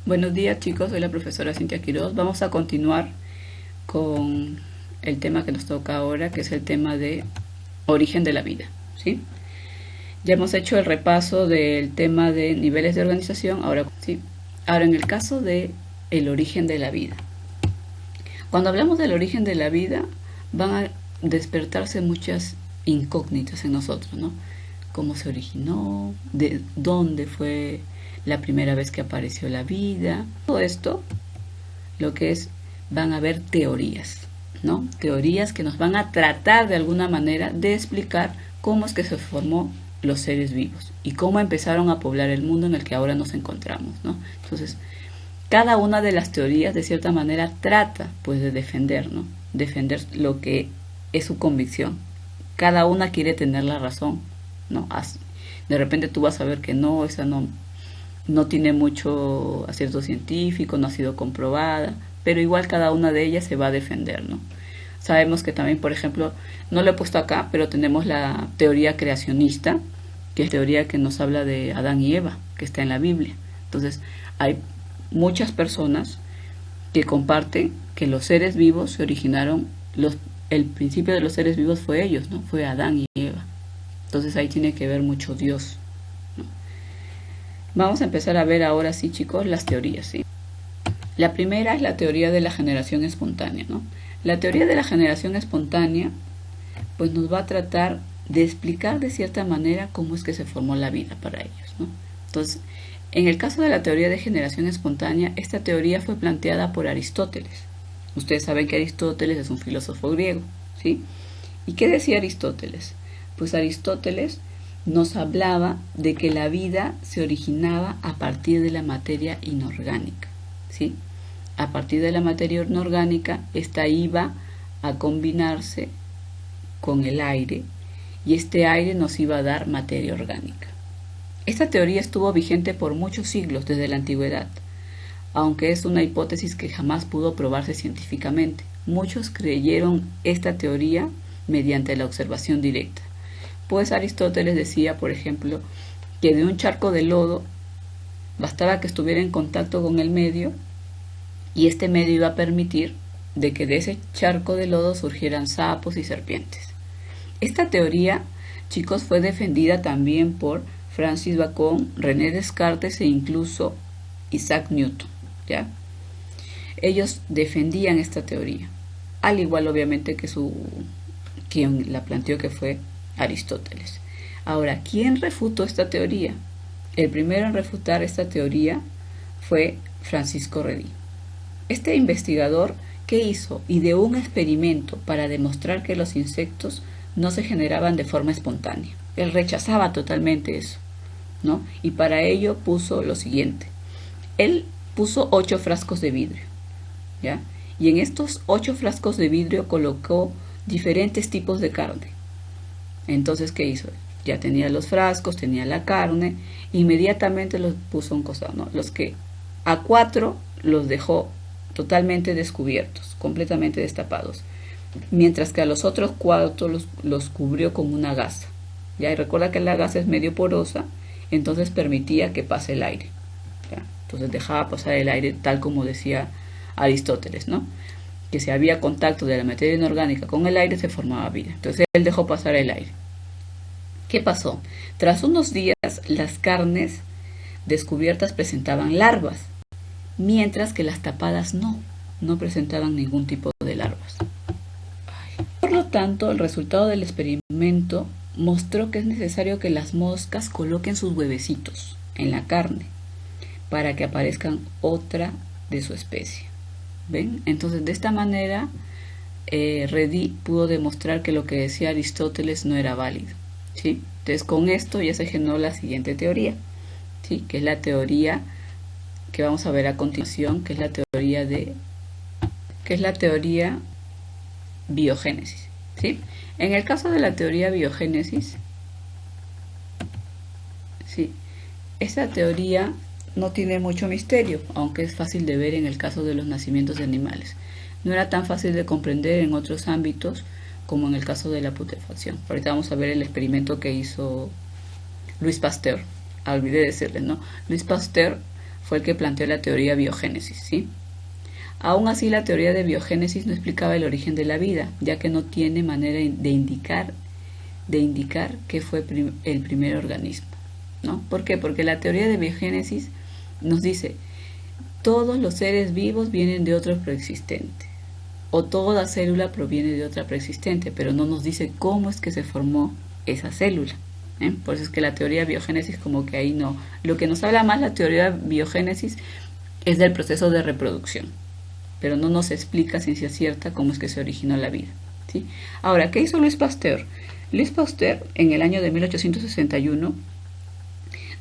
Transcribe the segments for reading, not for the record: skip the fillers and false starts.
Buenos días chicos, soy la profesora Cintia Quiroz. Vamos a continuar con el tema que nos toca ahora, que es el tema de origen de la vida, ¿sí? Ya hemos hecho el repaso del tema de niveles de organización, ahora sí. Ahora en el caso de el origen de la vida. Cuando hablamos del origen de la vida, van a despertarse muchas incógnitas en nosotros, ¿no? Cómo se originó, de dónde fue la primera vez que apareció la vida. Todo esto, lo que es, van a haber teorías, ¿no? Teorías que nos van a tratar de alguna manera de explicar cómo es que se formó los seres vivos y cómo empezaron a poblar el mundo en el que ahora nos encontramos, ¿no? Entonces, cada una de las teorías de cierta manera trata pues de defender, ¿no? Defender lo que es su convicción. Cada una quiere tener la razón, ¿no? De repente tú vas a ver que no, esa no tiene mucho acierto científico, no ha sido comprobada, pero igual cada una de ellas se va a defender, ¿no? Sabemos que también, por ejemplo, no lo he puesto acá, pero tenemos la teoría creacionista, que es teoría que nos habla de Adán y Eva, que está en la Biblia. Entonces, hay muchas personas que comparten que los seres vivos se originaron, el principio de los seres vivos fue ellos, ¿no? Fue Adán y Eva. Entonces ahí tiene que ver mucho Dios, ¿no? Vamos a empezar a ver ahora sí, chicos, las teorías, ¿sí? La primera es la teoría de la generación espontánea, ¿no? La teoría de la generación espontánea pues nos va a tratar de explicar de cierta manera cómo es que se formó la vida para ellos, ¿no? Entonces, en el caso de la teoría de generación espontánea, esta teoría fue planteada por Aristóteles. Ustedes saben que Aristóteles es un filósofo griego, ¿sí? ¿Y qué decía Aristóteles? Pues Aristóteles nos hablaba de que la vida se originaba a partir de la materia inorgánica, ¿sí? A partir de la materia inorgánica, esta iba a combinarse con el aire y este aire nos iba a dar materia orgánica. Esta teoría estuvo vigente por muchos siglos desde la antigüedad, aunque es una hipótesis que jamás pudo probarse científicamente. Muchos creyeron esta teoría mediante la observación directa, pues Aristóteles decía, por ejemplo, que de un charco de lodo bastaba que estuviera en contacto con el medio y este medio iba a permitir de que de ese charco de lodo surgieran sapos y serpientes. Esta teoría, chicos, fue defendida también por Francis Bacon, René Descartes e incluso Isaac Newton, ¿ya? Ellos defendían esta teoría, al igual obviamente que quien la planteó, que fue Aristóteles. Ahora, ¿quién refutó esta teoría? El primero en refutar esta teoría fue Francisco Redí. Este investigador, ¿qué hizo? Ideó un experimento para demostrar que los insectos no se generaban de forma espontánea. Él rechazaba totalmente eso, ¿no? Y para ello puso lo siguiente. Él puso 8 frascos de vidrio, ¿ya? Y en estos 8 frascos de vidrio colocó diferentes tipos de carne. Entonces, ¿qué hizo? Ya tenía los frascos, tenía la carne, inmediatamente los puso a un costado, ¿no? Los que a 4 los dejó totalmente descubiertos, completamente destapados, mientras que a los otros 4 los cubrió con una gasa. Ya, y recuerda que la gasa es medio porosa, entonces permitía que pase el aire, ¿ya? Entonces dejaba pasar el aire, tal como decía Aristóteles, ¿no? Que si había contacto de la materia inorgánica con el aire se formaba vida. Entonces él dejó pasar el aire. ¿Qué pasó? Tras unos días las carnes descubiertas presentaban larvas, mientras que las tapadas no presentaban ningún tipo de larvas. Por lo tanto, el resultado del experimento mostró que es necesario que las moscas coloquen sus huevecitos en la carne para que aparezcan otra de su especie. ¿Ven? Entonces, de esta manera, Redí pudo demostrar que lo que decía Aristóteles no era válido, ¿sí? Entonces, con esto ya se generó la siguiente teoría, ¿sí? Que es la teoría que vamos a ver a continuación, que es la teoría biogénesis, ¿sí? En el caso de la teoría biogénesis, ¿sí? Esta teoría no tiene mucho misterio, aunque es fácil de ver en el caso de los nacimientos de animales. No era tan fácil de comprender en otros ámbitos como en el caso de la putrefacción. Ahorita vamos a ver el experimento que hizo Louis Pasteur. Olvidé decirles, ¿no? Louis Pasteur fue el que planteó la teoría biogénesis, ¿sí? Aún así, la teoría de biogénesis no explicaba el origen de la vida, ya que no tiene manera de indicar qué fue el primer organismo, ¿no? ¿Por qué? Porque la teoría de biogénesis nos dice, todos los seres vivos vienen de otro preexistente, o toda célula proviene de otra preexistente, pero no nos dice cómo es que se formó esa célula. Por eso es que la teoría biogénesis como que ahí no. Lo que nos habla más la teoría biogénesis es del proceso de reproducción, pero no nos explica ciencia cierta cómo es que se originó la vida, ¿sí? Ahora, ¿qué hizo Louis Pasteur? Louis Pasteur, en el año de 1861,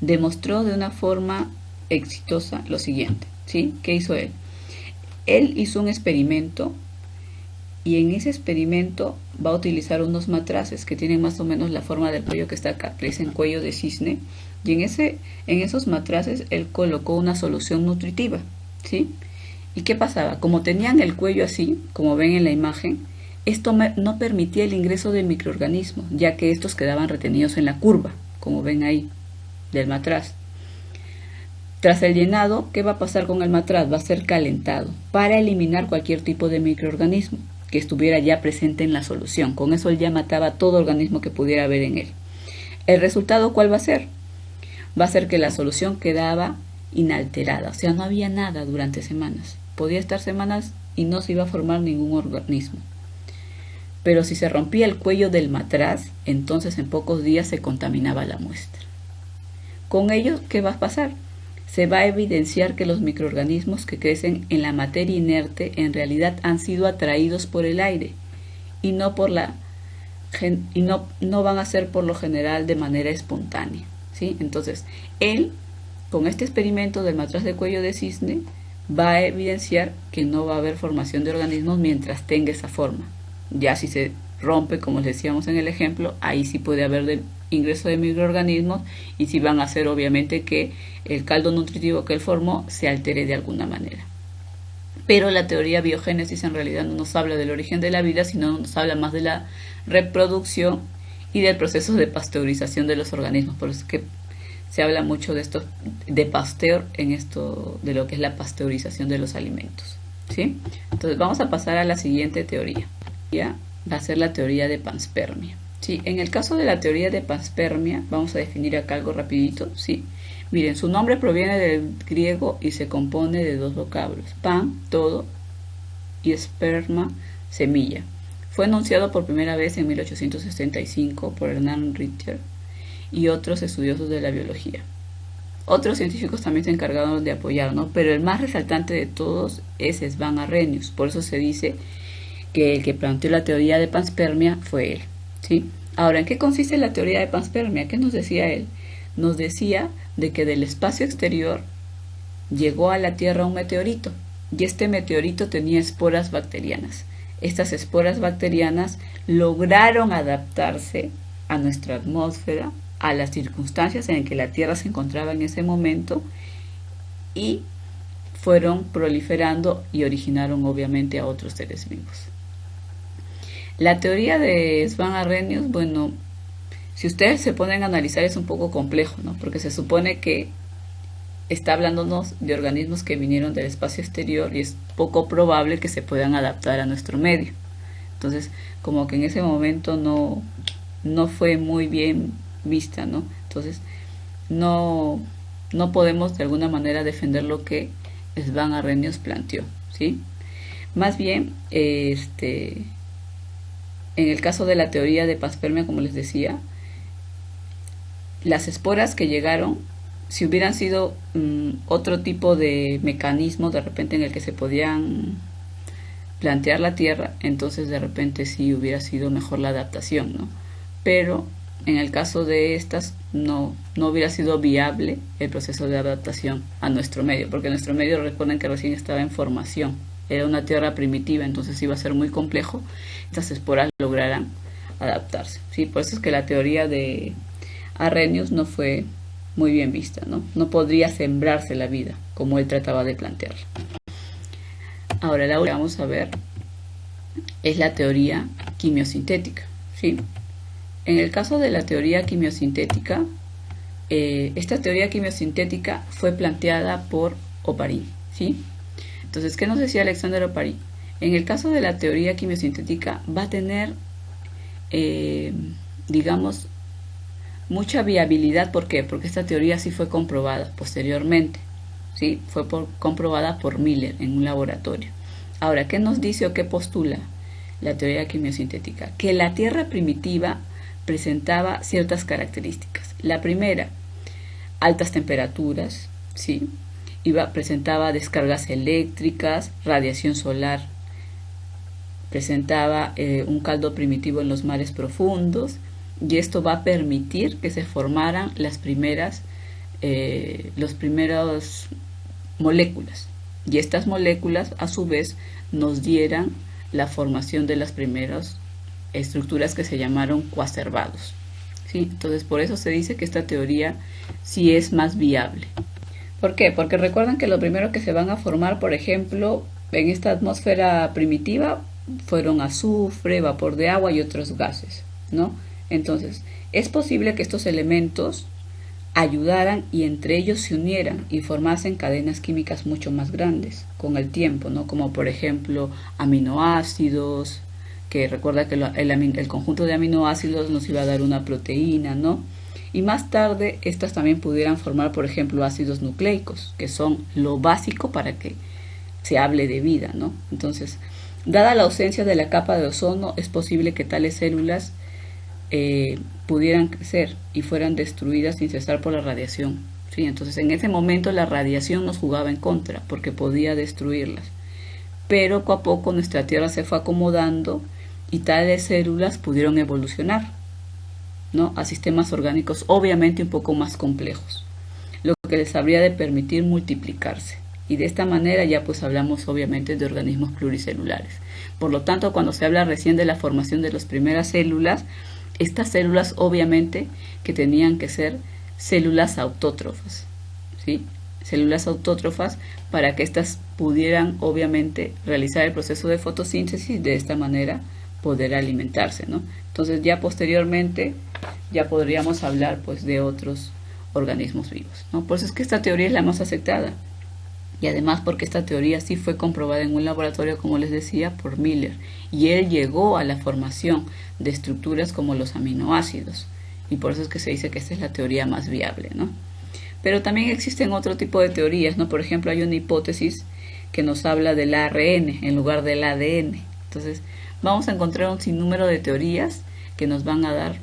demostró de una forma exitosa lo siguiente, ¿sí? ¿Qué hizo él? Él hizo un experimento y en ese experimento va a utilizar unos matraces que tienen más o menos la forma del cuello que está acá, que es en cuello de cisne, y en esos matraces él colocó una solución nutritiva, ¿sí? ¿Y qué pasaba? Como tenían el cuello así, como ven en la imagen, esto no permitía el ingreso de microorganismos, ya que estos quedaban retenidos en la curva, como ven ahí, del matraz. Tras el llenado, ¿qué va a pasar con el matraz? Va a ser calentado para eliminar cualquier tipo de microorganismo que estuviera ya presente en la solución. Con eso él ya mataba todo organismo que pudiera haber en él. ¿El resultado cuál va a ser? Va a ser que la solución quedaba inalterada, o sea, no había nada durante semanas. Podía estar semanas y no se iba a formar ningún organismo. Pero si se rompía el cuello del matraz, entonces en pocos días se contaminaba la muestra. Con ello, ¿qué va a pasar? Se va a evidenciar que los microorganismos que crecen en la materia inerte en realidad han sido atraídos por el aire y no van a ser por lo general de manera espontánea, ¿sí? Entonces, él, con este experimento del matraz de cuello de cisne, va a evidenciar que no va a haber formación de organismos mientras tenga esa forma. Ya si se rompe, como les decíamos en el ejemplo, ahí sí puede haber ingreso de microorganismos y sí van a hacer obviamente que el caldo nutritivo que él formó se altere de alguna manera. Pero la teoría biogénesis en realidad no nos habla del origen de la vida, sino nos habla más de la reproducción y del proceso de pasteurización de los organismos. Por eso es que se habla mucho de esto, de Pasteur, en esto de lo que es la pasteurización de los alimentos, ¿sí? Entonces vamos a pasar a la siguiente teoría. Ya va a ser la teoría de panspermia. Sí, en el caso de la teoría de panspermia, vamos a definir acá algo rapidito, ¿sí? Miren, su nombre proviene del griego y se compone de dos vocablos, pan, todo, y esperma, semilla. Fue enunciado por primera vez en 1865 por Hernán Richter y otros estudiosos de la biología. Otros científicos también se encargaron de apoyar, ¿no? Pero el más resaltante de todos es Svan Arrhenius, por eso se dice que el que planteó la teoría de panspermia fue él, ¿sí? Ahora, ¿en qué consiste la teoría de panspermia? ¿Qué nos decía él? Nos decía de que del espacio exterior llegó a la Tierra un meteorito y este meteorito tenía esporas bacterianas. Estas esporas bacterianas lograron adaptarse a nuestra atmósfera, a las circunstancias en que la Tierra se encontraba en ese momento y fueron proliferando y originaron obviamente a otros seres vivos. La teoría de Svan Arrhenius, bueno, si ustedes se ponen a analizar es un poco complejo, ¿no? Porque se supone que está hablándonos de organismos que vinieron del espacio exterior y es poco probable que se puedan adaptar a nuestro medio. Entonces, como que en ese momento no fue muy bien vista, ¿no? Entonces, no podemos de alguna manera defender lo que Svan Arrhenius planteó, ¿sí? Más bien, en el caso de la teoría de panspermia, como les decía, las esporas que llegaron, si hubieran sido otro tipo de mecanismo de repente en el que se podían plantear la Tierra, entonces de repente sí hubiera sido mejor la adaptación, ¿no? Pero en el caso de estas no hubiera sido viable el proceso de adaptación a nuestro medio, porque nuestro medio, recuerden que recién estaba en formación, era una Tierra primitiva, entonces iba a ser muy complejo estas esporas lograran adaptarse, ¿sí? Por eso es que la teoría de Arrhenius no fue muy bien vista, ¿no? No podría sembrarse la vida como él trataba de plantearla. Ahora la última que vamos a ver es la teoría quimiosintética, ¿sí? En el caso de la teoría quimiosintética, esta teoría quimiosintética fue planteada por Oparin, ¿sí? Entonces, ¿qué nos decía Alexander Oparin? En el caso de la teoría quimiosintética va a tener, digamos, mucha viabilidad. ¿Por qué? Porque esta teoría sí fue comprobada posteriormente, ¿sí? Fue comprobada por Miller en un laboratorio. Ahora, ¿qué nos dice o qué postula la teoría quimiosintética? Que la Tierra primitiva presentaba ciertas características. La primera, altas temperaturas, ¿sí? Presentaba descargas eléctricas, radiación solar, presentaba un caldo primitivo en los mares profundos, y esto va a permitir que se formaran las primeras moléculas, y estas moléculas a su vez nos dieran la formación de las primeras estructuras que se llamaron coacervados, ¿sí? Entonces por eso se dice que esta teoría sí es más viable. ¿Por qué? Porque recuerdan que lo primero que se van a formar, por ejemplo, en esta atmósfera primitiva fueron azufre, vapor de agua y otros gases, ¿no? Entonces, es posible que estos elementos ayudaran y entre ellos se unieran y formasen cadenas químicas mucho más grandes con el tiempo, ¿no? Como por ejemplo aminoácidos, que recuerda que el conjunto de aminoácidos nos iba a dar una proteína, ¿no? Y más tarde estas también pudieran formar, por ejemplo, ácidos nucleicos, que son lo básico para que se hable de vida, ¿no? Entonces, dada la ausencia de la capa de ozono, es posible que tales células pudieran crecer y fueran destruidas sin cesar por la radiación, ¿sí? Entonces, en ese momento la radiación nos jugaba en contra porque podía destruirlas. Pero poco a poco nuestra Tierra se fue acomodando y tales células pudieron evolucionar, ¿no? A sistemas orgánicos obviamente un poco más complejos, lo que les habría de permitir multiplicarse. Y de esta manera ya pues hablamos obviamente de organismos pluricelulares. Por lo tanto, cuando se habla recién de la formación de las primeras células, estas células obviamente que tenían que ser células autótrofas, ¿sí? Células autótrofas para que éstas pudieran obviamente realizar el proceso de fotosíntesis, de esta manera poder alimentarse, ¿no? Entonces ya posteriormente ya podríamos hablar pues de otros organismos vivos, ¿no? Por eso es que esta teoría es la más aceptada, y además porque esta teoría sí fue comprobada en un laboratorio, como les decía, por Miller, y él llegó a la formación de estructuras como los aminoácidos, y por eso es que se dice que esta es la teoría más viable, ¿no? Pero también existen otro tipo de teorías, ¿no? Por ejemplo, hay una hipótesis que nos habla del ARN en lugar del ADN. Entonces, vamos a encontrar un sinnúmero de teorías que nos van a dar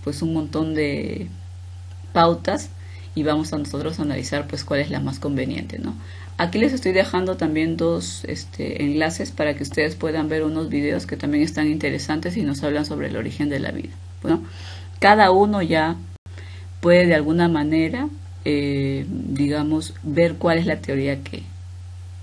pues un montón de pautas, y vamos a nosotros a analizar pues cuál es la más conveniente, ¿no? Aquí les estoy dejando también dos enlaces para que ustedes puedan ver unos videos que también están interesantes y nos hablan sobre el origen de la vida. Bueno, cada uno ya puede de alguna manera, digamos, ver cuál es la teoría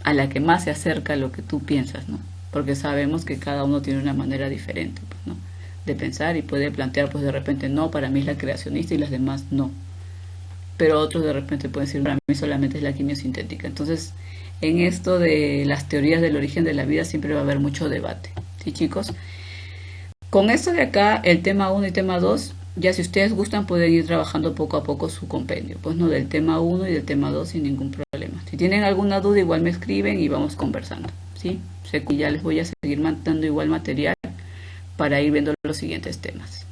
a la que más se acerca a lo que tú piensas, ¿no? Porque sabemos que cada uno tiene una manera diferente, pues, ¿no?, de pensar, y puede plantear pues de repente, no, para mí es la creacionista y las demás no. Pero otros de repente pueden decir, para mí solamente es la quimiosintética. Entonces, en esto de las teorías del origen de la vida siempre va a haber mucho debate, ¿sí, chicos? Con esto de acá, el tema 1 y tema 2, ya si ustedes gustan pueden ir trabajando poco a poco su compendio, pues no, del tema 1 y del tema 2 sin ningún problema. Si tienen alguna duda igual me escriben y vamos conversando, ¿sí? Sé que ya les voy a seguir mandando igual material para ir viendo los siguientes temas.